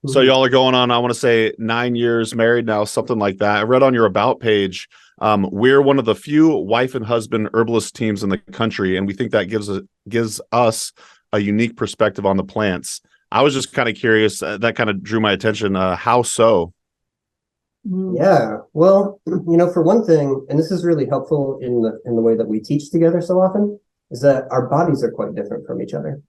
So y'all are going on, I want to say 9 years married now, something like that. I read on your about page, we're one of the few wife and husband herbalist teams in the country, and we think that gives us a unique perspective on the plants. I was just kind of curious. That kind of drew my attention. How so? Yeah, well, for one thing, and this is really helpful in the way that we teach together so often, is that our bodies are quite different from each other.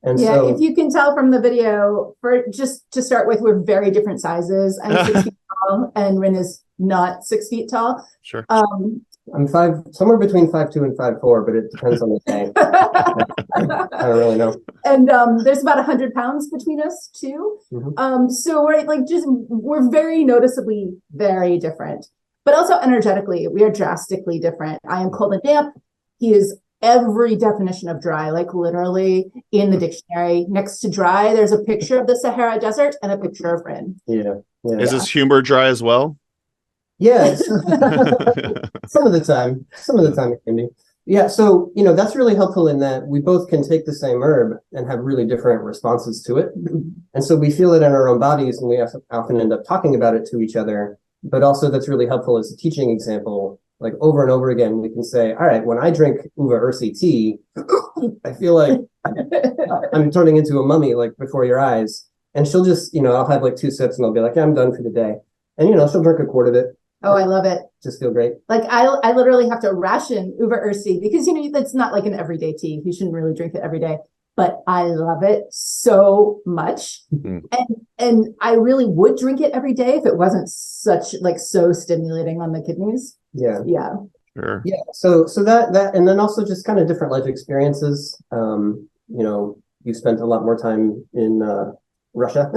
And yeah, so, if you can tell from the video, for just to start with, we're very different sizes. I'm 6 feet tall, and Rin is not 6 feet tall. Sure. I'm somewhere between 5'2" and 5'4", but it depends on the day. I don't really know. And there's about 100 pounds between us too. So we're very noticeably very different, but also energetically, we are drastically different. I am cold and damp. He is every definition of dry, like literally in the dictionary. Next to dry, there's a picture of the Sahara Desert and a picture of Rin. Yeah. Is his humor dry as well? Yes. Some of the time it can be. Yeah. So, that's really helpful in that we both can take the same herb and have really different responses to it. And so we feel it in our own bodies, and we often end up talking about it to each other. But also that's really helpful as a teaching example. Like over and over again, we can say, all right, when I drink Uva Ursi tea, I feel like I'm turning into a mummy, like before your eyes. And she'll just, I'll have like 2 sips and I'll be like, yeah, I'm done for the day. And, she'll drink a quart of it. Oh, I love it. Just feel great. Like I literally have to ration Uva Ursi because, that's not like an everyday tea. You shouldn't really drink it every day. But I love it so much. And I really would drink it every day if it wasn't so stimulating on the kidneys. Yeah. Yeah. Sure. Yeah. So that, and then also just kind of different life experiences. You spent a lot more time in Russia,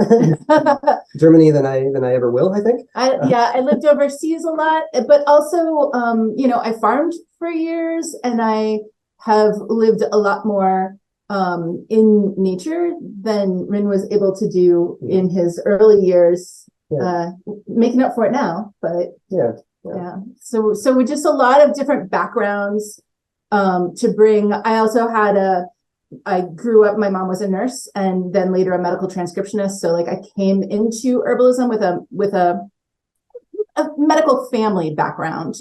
Germany than I ever will, I think. I lived overseas a lot, but also, I farmed for years, and I have lived a lot more in nature than Rin was able to do in his early years, making up for it now. But yeah. So we just a lot of different backgrounds to bring. I grew up, my mom was a nurse and then later a medical transcriptionist. So I came into herbalism with a medical family background.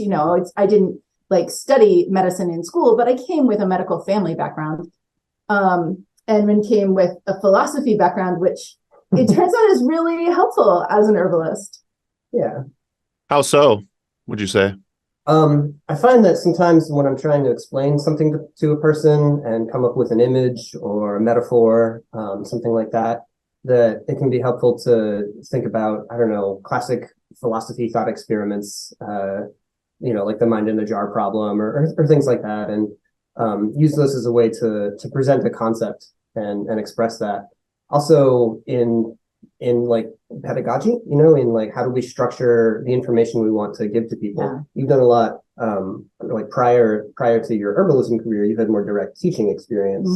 I didn't study medicine in school, but I came with a medical family background. And Rin came with a philosophy background, which it turns out is really helpful as an herbalist. Yeah. How so, would you say? I find that sometimes when I'm trying to explain something to a person and come up with an image or a metaphor, something like that it can be helpful to think about, I don't know, classic philosophy thought experiments, like the mind in a jar problem or things like that, and use those as a way to present a concept and express that. Also in pedagogy, in how do we structure the information we want to give to people. Yeah. You've done a lot, prior to your herbalism career, you've had more direct teaching experience.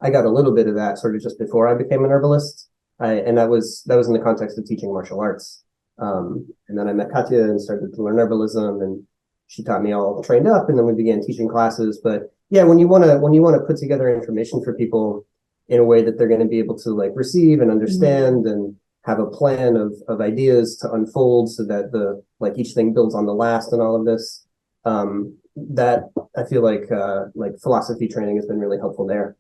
I got a little bit of that sort of just before I became an herbalist. And that was in the context of teaching martial arts. And then I met Katja and started to learn herbalism, and she taught me all trained up, and then we began teaching classes. But yeah, when you want to put together information for people in a way that they're going to be able to receive and understand and have a plan of ideas to unfold so that each thing builds on the last and all of this, that I feel like philosophy training has been really helpful there.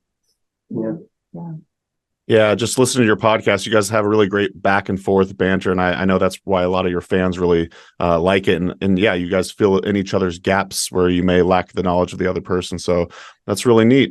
Yeah, just listening to your podcast, you guys have a really great back and forth banter, and I know that's why a lot of your fans really like it. And yeah, you guys fill in each other's gaps where you may lack the knowledge of the other person. So that's really neat.